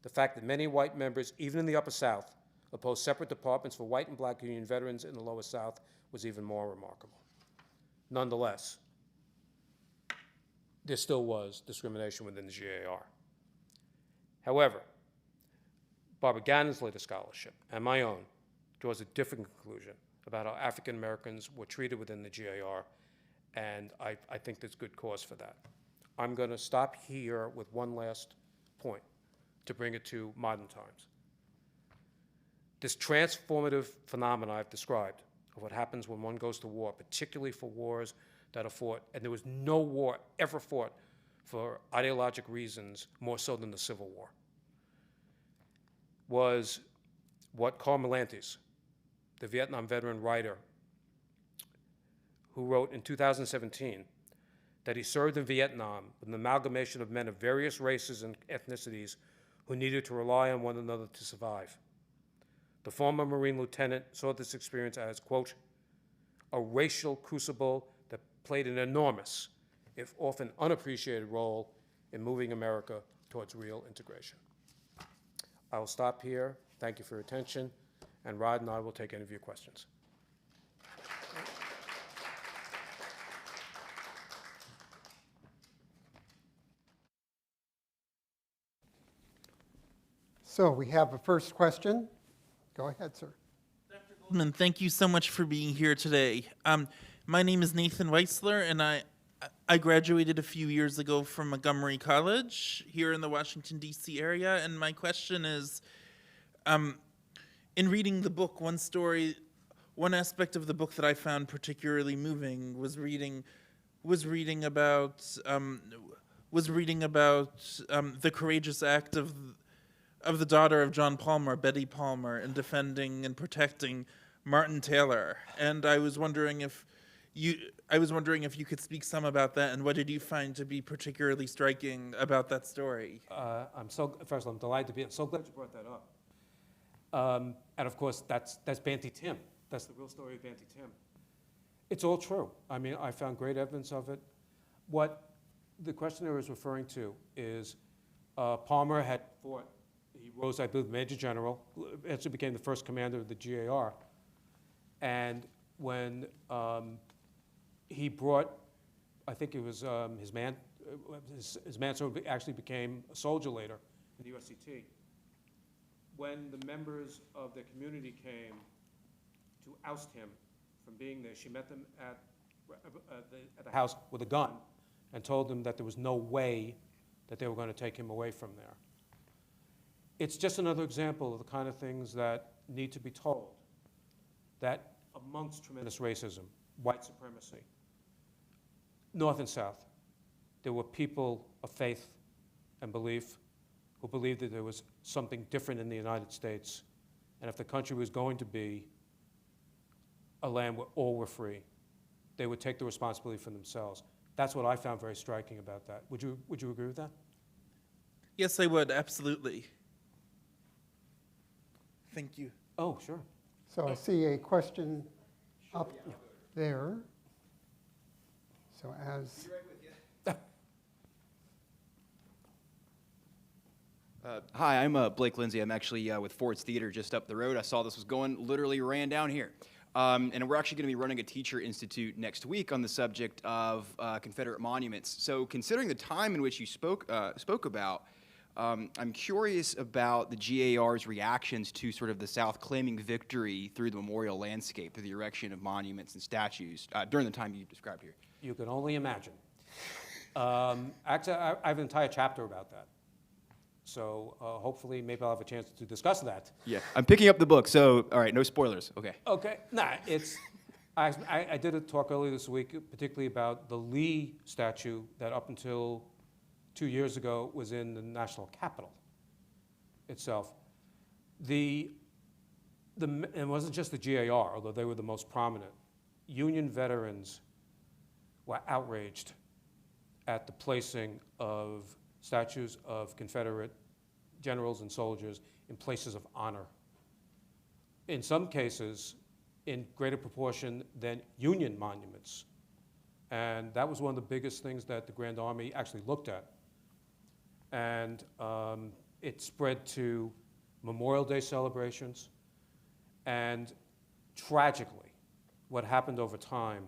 the fact that many white members, even in the Upper South, opposed separate departments for white and black Union veterans in the Lower South was even more remarkable. Nonetheless, there still was discrimination within the GAR. However, Barbara Gannon's later scholarship and my own draws a different conclusion about how African Americans were treated within the GAR, and I think there's good cause for that. I'm going to stop here with one last point to bring it to modern times. This transformative phenomenon I've described of what happens when one goes to war, particularly for wars that are fought, and there was no war ever fought for ideologic reasons more so than the Civil War, was what Carl Melantes, the Vietnam veteran writer, who wrote in 2017 that he served in Vietnam with an amalgamation of men of various races and ethnicities who needed to rely on one another to survive. The former Marine lieutenant saw this experience as, quote, a racial crucible that played an enormous, if often unappreciated, role in moving America towards real integration. I will stop here. Thank you for your attention, and Rod and I will take any of your questions. So we have a first question Go ahead, sir. Dr. Goldman, thank you so much for being here today. My name is Nathan Weissler, and I graduated a few years ago from Montgomery College here in the Washington, D.C. area, and my question is, in reading the book, one aspect of the book that I found particularly moving was reading about the courageous act of the daughter of John Palmer, Betty Palmer, in defending and protecting Martin Taylor. And I was wondering if you could speak some about that, and what did you find to be particularly striking about that story? First of all, I'm delighted to be here. So glad you brought that up. And of course, that's Banty Tim. That's the real story of Banty Tim. It's all true. I mean, I found great evidence of it. What the questioner is referring to is Palmer had fought. He rose, I believe, Major General, actually became the first commander of the GAR. And when he brought, I think it was his manservant actually became a soldier later in the USCT. When the members of the community came to oust him from being there, she met them at the house with a gun and told them that there was no way that they were going to take him away from there. It's just another example of the kind of things that need to be told, that amongst tremendous racism, white supremacy, North and South, there were people of faith and belief who believed that there was something different in the United States, and if the country was going to be a land where all were free, they would take the responsibility for themselves. That's what I found very striking about that. Would you agree with that? Yes, I would, absolutely. Thank you. Oh, sure. So I see a question up there. So as Hi, I'm Blake Lindsay. I'm actually with Ford's Theater just up the road. I saw this was going, literally ran down here. And we're actually going to be running a teacher institute next week on the subject of Confederate monuments. So considering the time in which you spoke about, I'm curious about the GAR's reactions to sort of the South claiming victory through the memorial landscape, through the erection of monuments and statues during the time you described here. You can only imagine. Actually, I have an entire chapter about that. So hopefully, maybe I'll have a chance to discuss that. Yeah, I'm picking up the book, so all right, no spoilers. Okay. Okay. Nah, I did a talk earlier this week, particularly about the Lee statue that up until 2 years ago was in the national capital itself. And it wasn't just the GAR, although they were the most prominent. Union veterans were outraged at the placing of statues of Confederate generals and soldiers in places of honor. In some cases, in greater proportion than Union monuments. And that was one of the biggest things that the Grand Army actually looked at. And it spread to Memorial Day celebrations. And tragically, what happened over time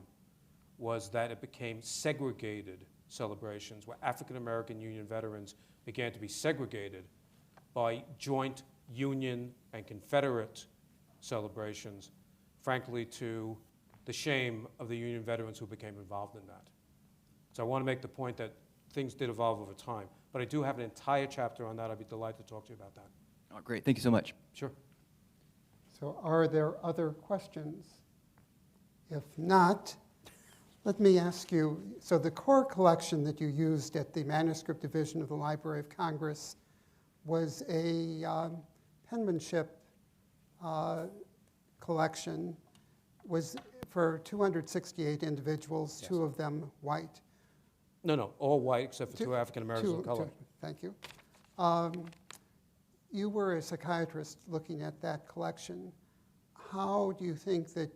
was that it became segregated celebrations where African American Union veterans began to be segregated by joint Union and Confederate celebrations, frankly, to the shame of the Union veterans who became involved in that. So I want to make the point that things did evolve over time. But I do have an entire chapter on that. I'd be delighted to talk to you about that. Oh, great. Thank you so much. Sure. So are there other questions? If not, let me ask you, so the core collection that you used at the Manuscript Division of the Library of Congress was a penmanship collection, was for 268 individuals, yes. 2 of them white. No, all white except for 2 African Americans of color. Thank you. You were a psychiatrist looking at that collection. How do you think that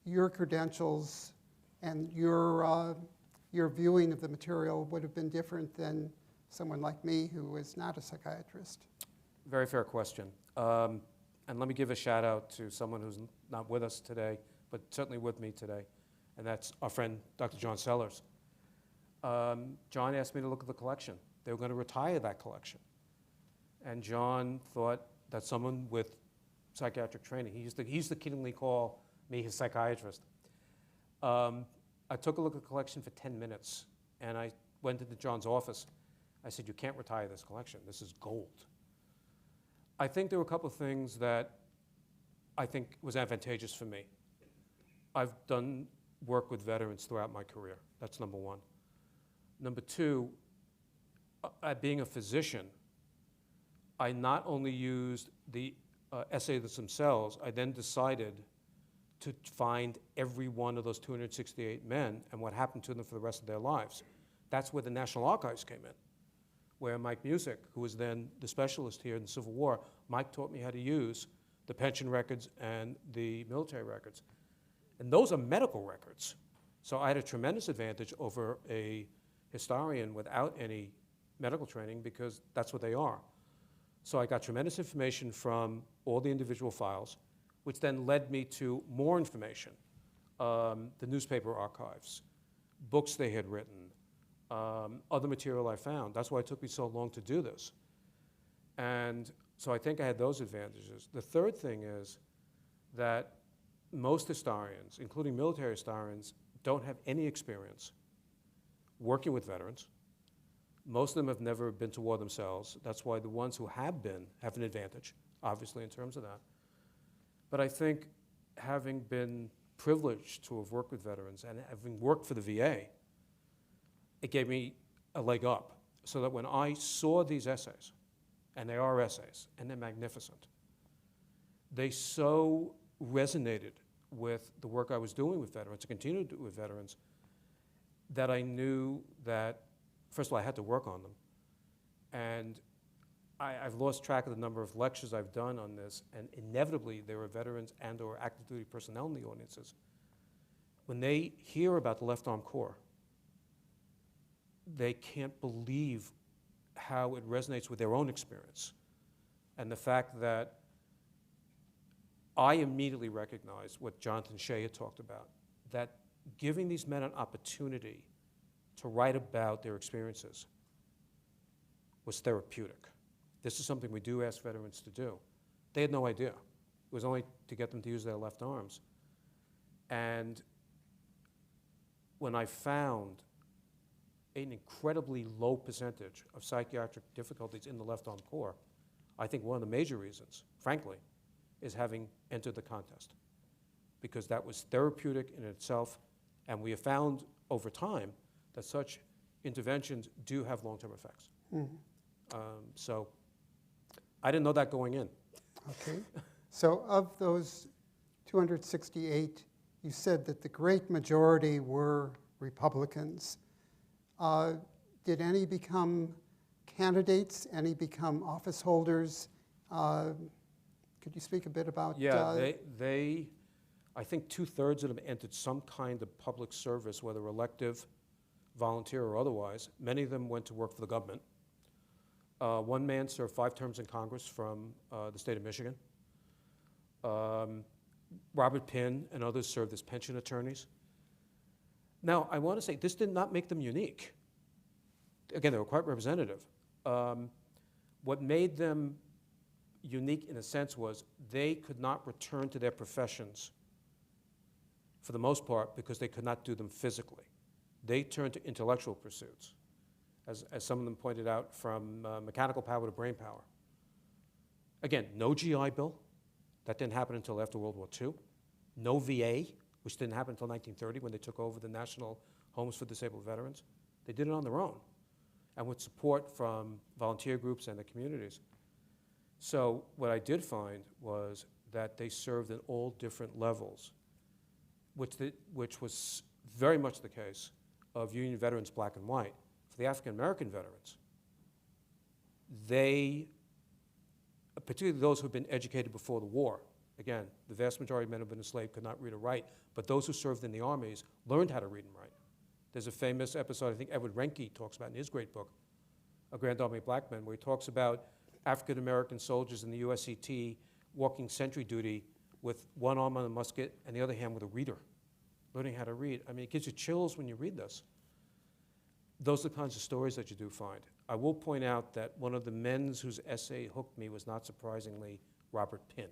your credentials and your viewing of the material would have been different than someone like me who is not a psychiatrist? Very fair question. And let me give a shout out to someone who's not with us today, but certainly with me today, and that's our friend, Dr. John Sellers. John asked me to look at the collection. They were going to retire that collection. And John thought that someone with psychiatric training. He used to kiddingly call me his psychiatrist. I took a look at the collection for 10 minutes, and I went into John's office. I said, you can't retire this collection. This is gold. I think there were a couple of things that I think was advantageous for me. I've done work with veterans throughout my career. That's number one. Number two, being a physician, I not only used the essays themselves, I then decided to find every one of those 268 men and what happened to them for the rest of their lives. That's where the National Archives came in, where Mike Music, who was then the specialist here in the Civil War, Mike taught me how to use the pension records and the military records. And those are medical records. So I had a tremendous advantage over a historian without any medical training because that's what they are. So I got tremendous information from all the individual files, which then led me to more information, the newspaper archives, books they had written, other material I found. That's why it took me so long to do this. And so I think I had those advantages. The third thing is that most historians, including military historians, don't have any experience working with veterans. Most of them have never been to war themselves. That's why the ones who have been have an advantage, obviously, in terms of that. But I think having been privileged to have worked with veterans and having worked for the VA, it gave me a leg up so that when I saw these essays, and they are essays, and they're magnificent, they so resonated with the work I was doing with veterans, to continue to do with veterans, that I knew that, first of all, I had to work on them. And I've lost track of the number of lectures I've done on this, and inevitably there are veterans and or active duty personnel in the audiences. When they hear about the Left Arm Corps, they can't believe how it resonates with their own experience. And the fact that I immediately recognized what Jonathan Shea had talked about, that giving these men an opportunity to write about their experiences was therapeutic. This is something we do ask veterans to do. They had no idea. It was only to get them to use their left arms. And when I found an incredibly low percentage of psychiatric difficulties in the Left Arm Corps, I think one of the major reasons, frankly, is having entered the contest, because that was therapeutic in itself, and we have found over time that such interventions do have long-term effects. So I didn't know that going in. Okay. So of those 268, you said that the great majority were Republicans. Did any become candidates? Any become office holders? Could you speak a bit about? Yeah, I think 2/3 of them entered some kind of public service, whether elective, volunteer, or otherwise. Many of them went to work for the government. One man served 5 terms in Congress from the state of Michigan. Robert Pinn and others served as pension attorneys. Now, I want to say this did not make them unique. Again, they were quite representative. What made them unique in a sense was they could not return to their professions for the most part because they could not do them physically. They turned to intellectual pursuits, as some of them pointed out, from mechanical power to brain power. Again, no GI Bill. That didn't happen until after World War II. No VA, which didn't happen until 1930 when they took over the National Homes for Disabled Veterans. They did it on their own, and with support from volunteer groups and the communities. So what I did find was that they served at all different levels, which was very much the case of Union veterans, black and white. For the African American veterans, they, particularly those who had been educated before the war, again, the vast majority of men who had been enslaved could not read or write, but those who served in the armies learned how to read and write. There's a famous episode, I think Edward Renke talks about in his great book, A Grand Army of Black Men, where he talks about African American soldiers in the USCT walking sentry duty with one arm on a musket and the other hand with a reader, learning how to read. I mean, it gives you chills when you read this. Those are the kinds of stories that you do find. I will point out that one of the men whose essay hooked me was not surprisingly Robert Pinn.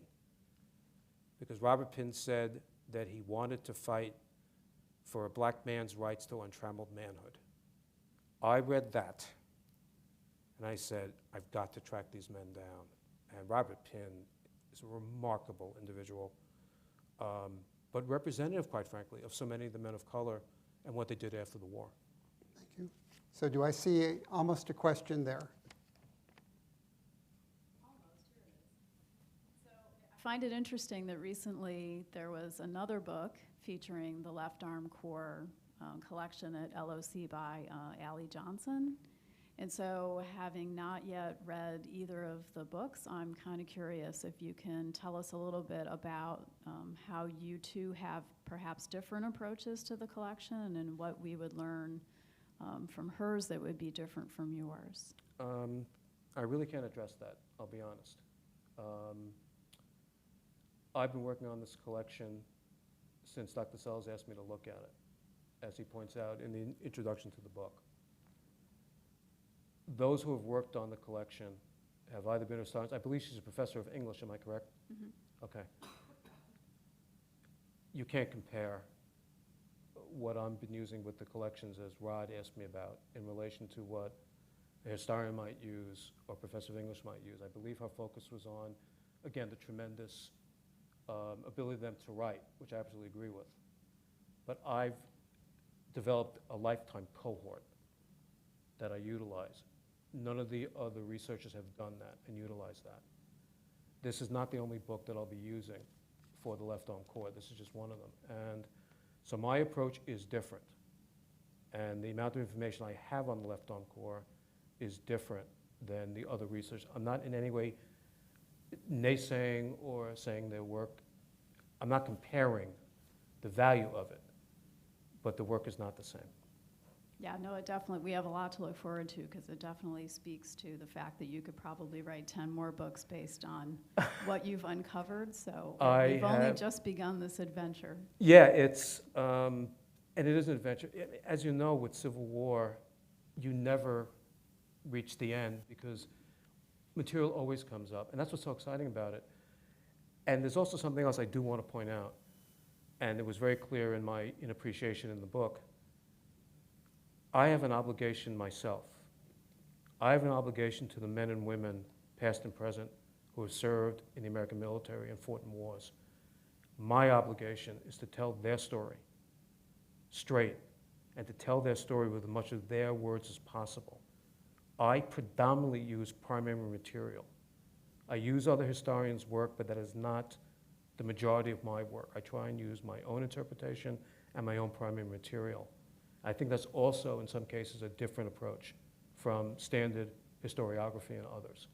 because Robert Pinn said that he wanted to fight for a black man's rights to untrammeled manhood. I read that, and I said, I've got to track these men down. And Robert Pinn is a remarkable individual, but representative, quite frankly, of so many of the men of color and what they did after the war. Thank you. So do I see almost a question there? I find it interesting that recently there was another book featuring the Left Arm Corps collection at LOC by Allie Johnson. And so, having not yet read either of the books, I'm kind of curious if you can tell us a little bit about how you two have perhaps different approaches to the collection and what we would learn from hers that would be different from yours. I really can't address that, I'll be honest. I've been working on this collection since Dr. Sells asked me to look at it, as he points out in the introduction to the book. Those who have worked on the collection have either been historians. I believe she's a professor of English, am I correct? Mm-hmm. Okay. You can't compare what I've been using with the collections, as Rod asked me about, in relation to what a historian might use or a professor of English might use. I believe her focus was on, again, the tremendous ability of them to write, which I absolutely agree with. But I've developed a lifetime cohort that I utilize. None of the other researchers have done that and utilized that. This is not the only book that I'll be using for the Left Arm Corps. This is just one of them. And so my approach is different. And the amount of information I have on the Left Arm Corps is different than the other research. I'm not in any way naysaying or saying their work. I'm not comparing the value of it, but the work is not the same. Yeah, no, it definitely, we have a lot to look forward to because it definitely speaks to the fact that you could probably write 10 more books based on what you've uncovered. So we've only just begun this adventure. Yeah, it's, and it is an adventure. As you know, with Civil War, you never reach the end because material always comes up, and that's what's so exciting about it. And there's also something else I do want to point out, and it was very clear in my appreciation in the book. I have an obligation myself. I have an obligation to the men and women, past and present, who have served in the American military and fought in wars. My obligation is to tell their story straight and to tell their story with as much of their words as possible. I predominantly use primary material. I use other historians' work, but that is not the majority of my work. I try and use my own interpretation and my own primary material. I think that's also, in some cases, a different approach from standard historiography and others.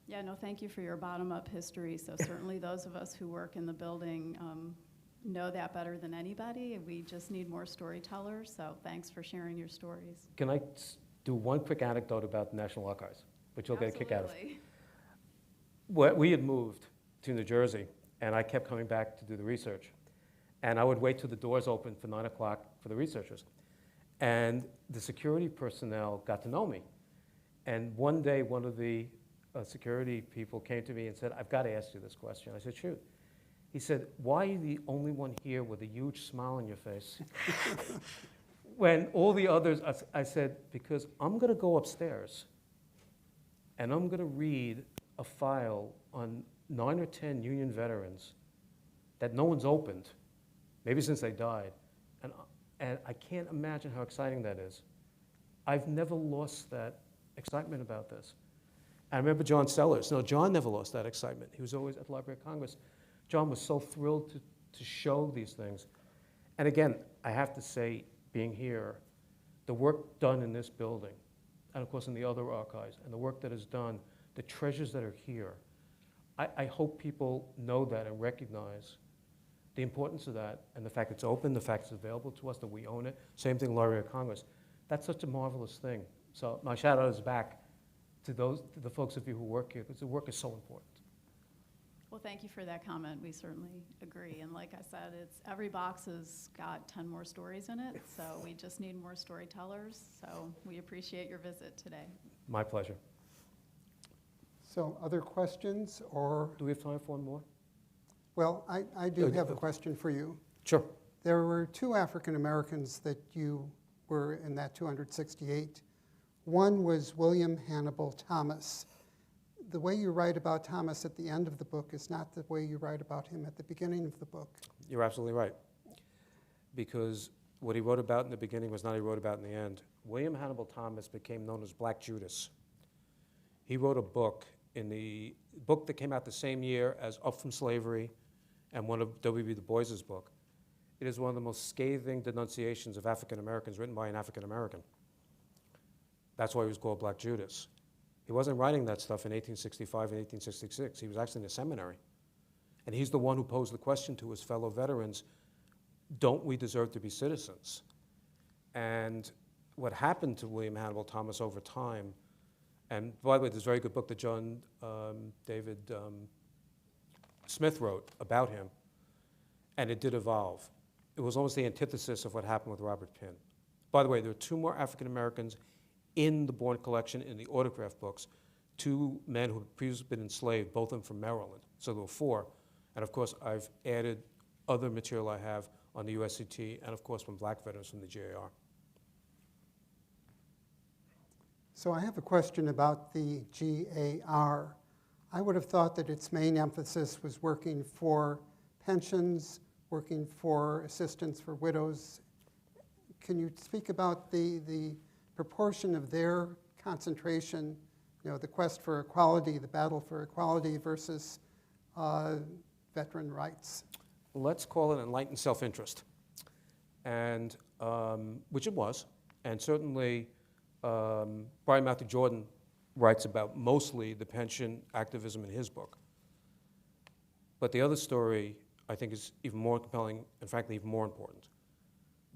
Yeah, no, thank you for your bottom-up history. So certainly those of us who work in the building know that better than anybody. We just need more storytellers, so thanks for sharing your stories. Can I do one quick anecdote about the National Archives, which you'll get a kick out of? We had moved to New Jersey, and I kept coming back to do the research. And I would wait till the doors opened for 9 o'clock for the researchers. And the security personnel got to know me. And one day, one of the security people came to me and said, I've got to ask you this question. I said, shoot. He said, why are you the only one here with a huge smile on your face? When all the others, I said, because I'm going to go upstairs and I'm going to read a file on 9 or 10 Union veterans that no one's opened, maybe since they died. And I can't imagine how exciting that is. I've never lost that excitement about this. I remember John Sellers. No, John never lost that excitement. He was always at the Library of Congress. John was so thrilled to show these things. And again, I have to say, being here, the work done in this building, and of course in the other archives, and the work that is done, the treasures that are here, I hope people know that and recognize the importance of that, and the fact it's open, the fact it's available to us, that we own it. Same thing, Library of Congress. That's such a marvelous thing. So my shout out is back to the folks of you who work here, because the work is so important. Well, thank you for that comment. We certainly agree. And like I said, every box has got 10 more stories in it, so we just need more storytellers. So we appreciate your visit today. My pleasure. So other questions, or Do we have time for one more? Well, I do have a question for you. Sure. There were 2 African Americans that you were in that 268. One was William Hannibal Thomas. The way you write about Thomas at the end of the book is not the way you write about him at the beginning of the book. You're absolutely right. Because what he wrote about in the beginning was not what he wrote about in the end. William Hannibal Thomas became known as Black Judas. He wrote a book the book that came out the same year as Up from Slavery and one of W.B. Du Bois's book. It is one of the most scathing denunciations of African Americans written by an African American. That's why he was called Black Judas. He wasn't writing that stuff in 1865 and 1866. He was actually in a seminary. And he's the one who posed the question to his fellow veterans, don't we deserve to be citizens? And what happened to William Hannibal Thomas over time, and by the way, there's a very good book that John David Smith wrote about him, and it did evolve. It was almost the antithesis of what happened with Robert Pinn. By the way, there are 2 more African Americans in the Bourne collection in the autograph books, 2 men who had previously been enslaved, both of them from Maryland. So there were 4. And of course, I've added other material I have on the USCT, and of course from Black veterans from the GAR. So I have a question about the GAR. I would have thought that its main emphasis was working for pensions, working for assistance for widows. Can you speak about the proportion of their concentration, the quest for equality, the battle for equality versus veteran rights? Let's call it enlightened self-interest, and which it was, and certainly Brian Matthew Jordan writes about mostly the pension activism in his book. But the other story, I think, is even more compelling and frankly even more important,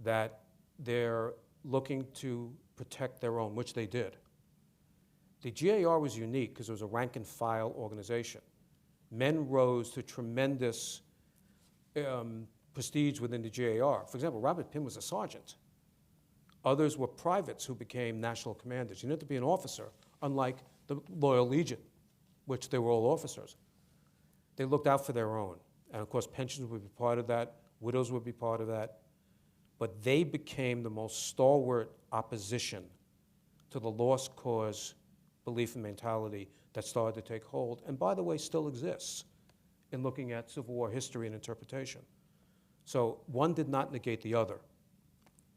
that they're looking to protect their own, which they did. The GAR was unique because it was a rank and file organization. Men rose to tremendous prestige within the GAR. For example, Robert Pinn was a sergeant. Others were privates who became national commanders. You didn't have to be an officer, unlike the Loyal Legion, which they were all officers. They looked out for their own. And of course, pensions would be part of that, widows would be part of that. But they became the most stalwart opposition to the lost cause belief and mentality that started to take hold, and by the way, still exists in looking at Civil War history and interpretation. So one did not negate the other.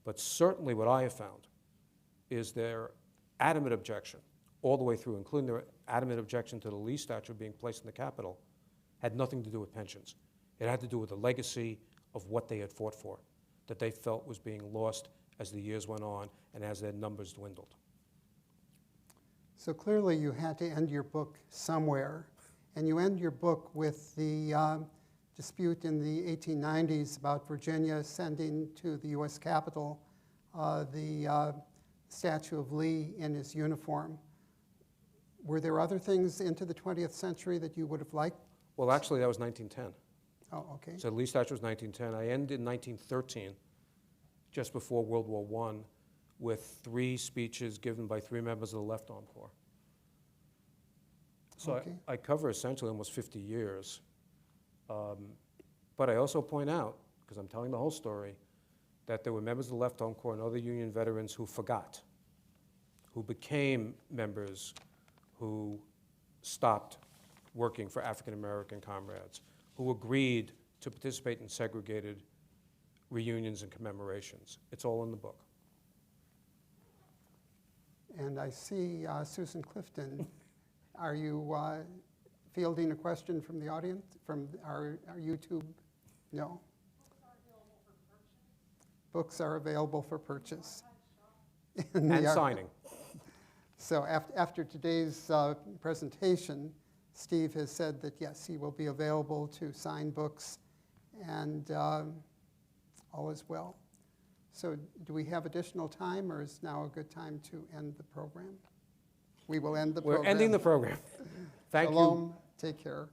But certainly what I have found is their adamant objection, all the way through, including their adamant objection to the Lee statue being placed in the Capitol, had nothing to do with pensions. It had to do with the legacy of what they had fought for, that they felt was being lost as the years went on and as their numbers dwindled. So clearly you had to end your book somewhere, and you end your book with the dispute in the 1890s about Virginia sending to the US Capitol the statue of Lee in his uniform. Were there other things into the 20th century that you would have liked? Well, actually, that was 1910. Oh, okay. So the Lee statue was 1910. I ended in 1913, just before World War I, with 3 speeches given by 3 members of the Left Arm Corps. So Okay. I cover essentially almost 50 years. But I also point out, because I'm telling the whole story, that there were members of the Left Arm Corps and other Union veterans who forgot, who became members, who stopped working for African American comrades, who agreed to participate in segregated reunions and commemorations. It's all in the book. And I see Susan Clifton. Are you fielding a question from the audience, from our YouTube? No. Books are available for purchase. And signing. So after today's presentation, Steve has said that yes, he will be available to sign books, and all is well. So do we have additional time, or is now a good time to end the program? We will end the program. We're ending the program. Thank you. Shalom. Take care.